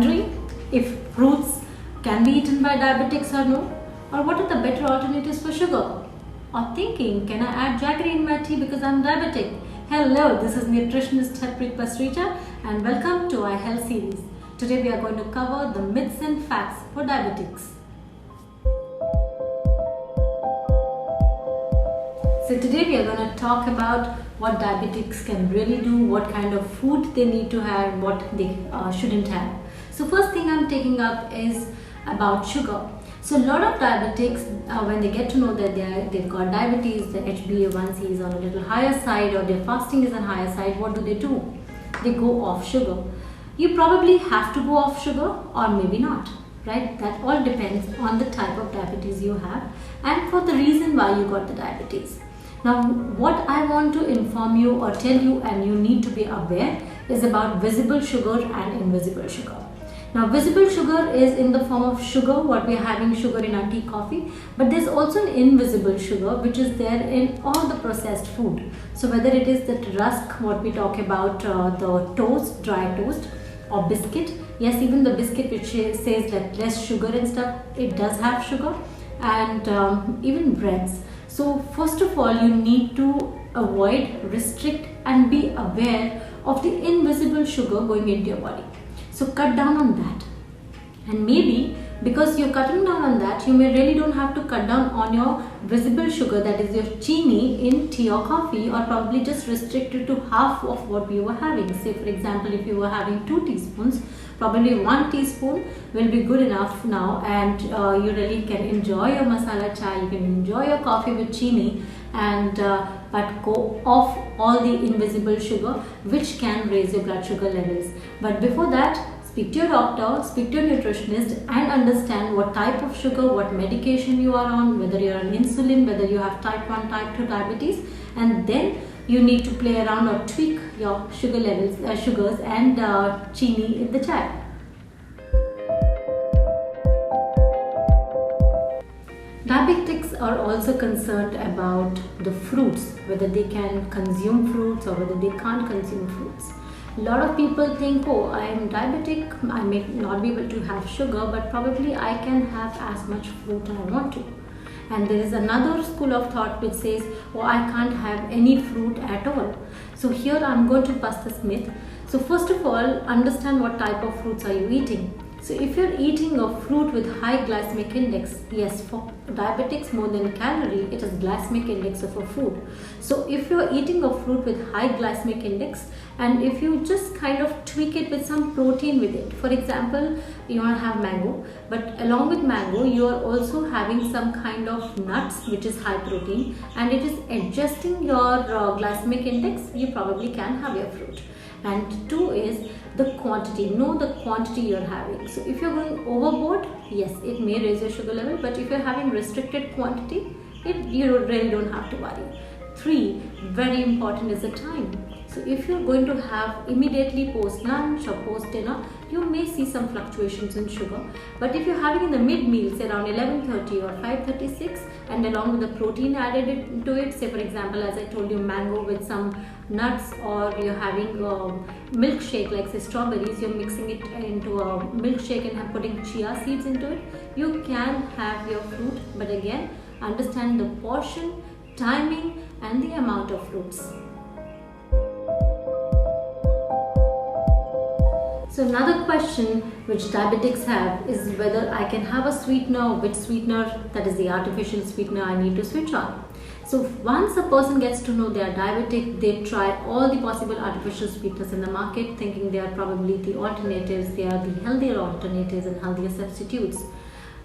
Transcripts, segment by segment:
Wondering if fruits can be eaten by diabetics or no? Or what are the better alternatives for sugar? Or thinking, can I add jaggery in my tea because I'm diabetic? Hello, this is nutritionist Harpreet Pasricha and welcome to our health series. Today we are going to cover the myths and facts for diabetics. So today we are going to talk about what diabetics can really do, what kind of food they need to have, what they shouldn't have. So first thing I'm taking up is about sugar. So a lot of diabetics, when they get to know that they've got diabetes, the HbA1c is on a little higher side or their fasting is on higher side, what do? They go off sugar. You probably have to go off sugar or maybe not, right? That all depends on the type of diabetes you have and for the reason why you got the diabetes. Now, what I want to inform you or tell you and you need to be aware is about visible sugar and invisible sugar. Now, visible sugar is in the form of sugar, what we are having sugar in our tea, coffee, but there's also an invisible sugar which is there in all the processed food. So whether it is the rusk, what we talk about, the toast, dry toast or biscuit, yes, even the biscuit which says that less sugar and stuff, it does have sugar, and even breads. So first of all, you need to avoid, restrict and be aware of the invisible sugar going into your body. So cut down on that. And maybe because you're cutting down on that, you may really don't have to cut down on your visible sugar, that is your chini in tea or coffee, or probably just restrict it to half of what you were having. Say for example, if you were having 2 teaspoons, probably 1 teaspoon will be good enough now, and you really can enjoy your masala chai, you can enjoy your coffee with chini, and but go off all the invisible sugar which can raise your blood sugar levels. But before that, speak to your doctor, speak to your nutritionist and understand what type of sugar, what medication you are on, whether you are on insulin, whether you have type 1, type 2 diabetes, and then you need to play around or tweak your sugar levels, sugars and chini in the chai. Diabetics are also concerned about the fruits, whether they can consume fruits or whether they can't consume fruits. A lot of people think, oh, I am diabetic, I may not be able to have sugar, but probably I can have as much fruit I want to. And there is another school of thought which says, oh, I can't have any fruit at all. So here I'm going to bust this myth. So first of all, understand what type of fruits are you eating. So if you're eating a fruit with high glycemic index, yes, for diabetics more than calorie, it is glycemic index of a food. So if you're eating a fruit with high glycemic index, and if you just kind of tweak it with some protein with it, for example, you want to have mango, but along with mango, you are also having some kind of nuts which is high protein, and it is adjusting your glycemic index, you probably can have your fruit. And 2 is the quantity. Know the quantity you're having. So if you're going overboard, yes, it may raise your sugar level, but if you're having restricted quantity, you really don't have to worry. 3, very important, is the time. So if you're going to have immediately post lunch or post dinner, you may see some fluctuations in sugar. But if you're having in the mid meal, say around 11:30 or 5:36, and along with the protein added into it, say for example, as I told you, mango with some nuts, or you're having a milkshake like say strawberries, you're mixing it into a milkshake and putting chia seeds into it, you can have your fruit. But again, understand the portion, timing and the amount of fruits. So another question which diabetics have is whether I can have a sweetener, which sweetener, that is the artificial sweetener, I need to switch on. So once a person gets to know they are diabetic, they try all the possible artificial sweeteners in the market, thinking they are probably the alternatives, they are the healthier alternatives and healthier substitutes.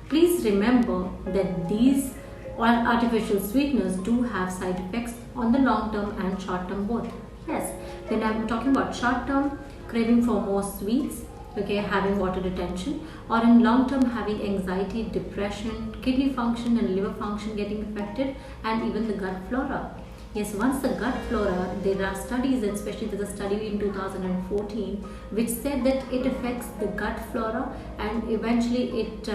Please remember that these artificial sweeteners do have side effects on the long term and short term both. Yes, when I'm talking about short term, craving for more sweets, okay, having water retention, or in long term having anxiety, depression, kidney function and liver function getting affected, and even the gut flora. Yes, once the gut flora, there are studies, and especially there's a study in 2014 which said that it affects the gut flora and eventually it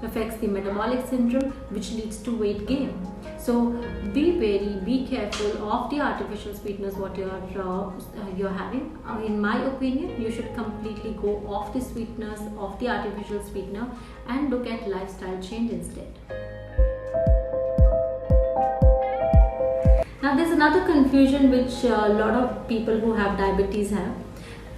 affects the metabolic syndrome, which leads to weight gain. So be wary, be careful of the artificial sweeteners what you're having. In my opinion, you should completely go off the sweeteners, off the artificial sweetener, and look at lifestyle change instead. Now there's another confusion which a lot of people who have diabetes have,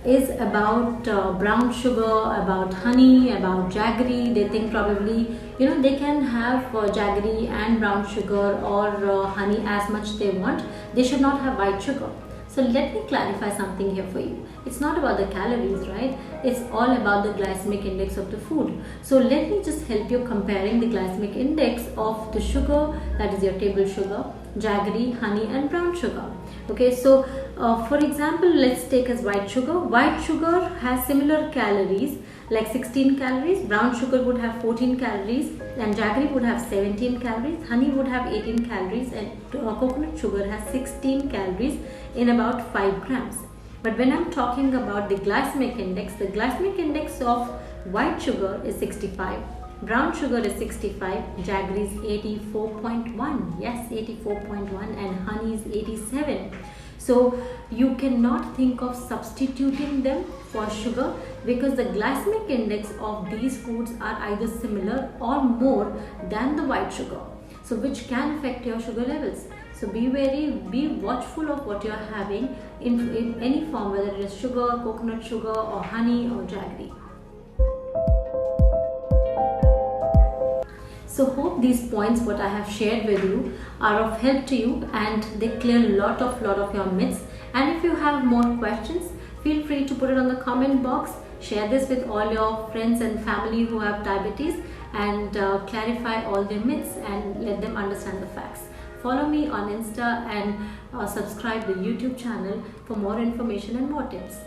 is about brown sugar, about honey, about jaggery. They think probably they can have jaggery and brown sugar or honey as much they want. They should not have white sugar. So let me clarify something here for you. It's not about the calories, right? It's all about the glycemic index of the food. So let me just help you comparing the glycemic index of the sugar, that is your table sugar, jaggery, honey and brown sugar. Okay, so for example, let's take as white sugar. White sugar has similar calories, like 16 calories. Brown sugar would have 14 calories and jaggery would have 17 calories. Honey would have 18 calories and coconut sugar has 16 calories in about 5 grams. But when I'm talking about the glycemic index of white sugar is 65. Brown sugar is 65, jaggery is 84.1, yes 84.1, and honey is 87. So you cannot think of substituting them for sugar because the glycemic index of these foods are either similar or more than the white sugar, so which can affect your sugar levels. So be wary, be watchful of what you are having in any form, whether it is sugar, coconut sugar or honey or jaggery. So hope these points what I have shared with you are of help to you and they clear a lot of your myths. And if you have more questions, feel free to put it on the comment box. Share this with all your friends and family who have diabetes and clarify all their myths and let them understand the facts. Follow me on Insta and subscribe the YouTube channel for more information and more tips.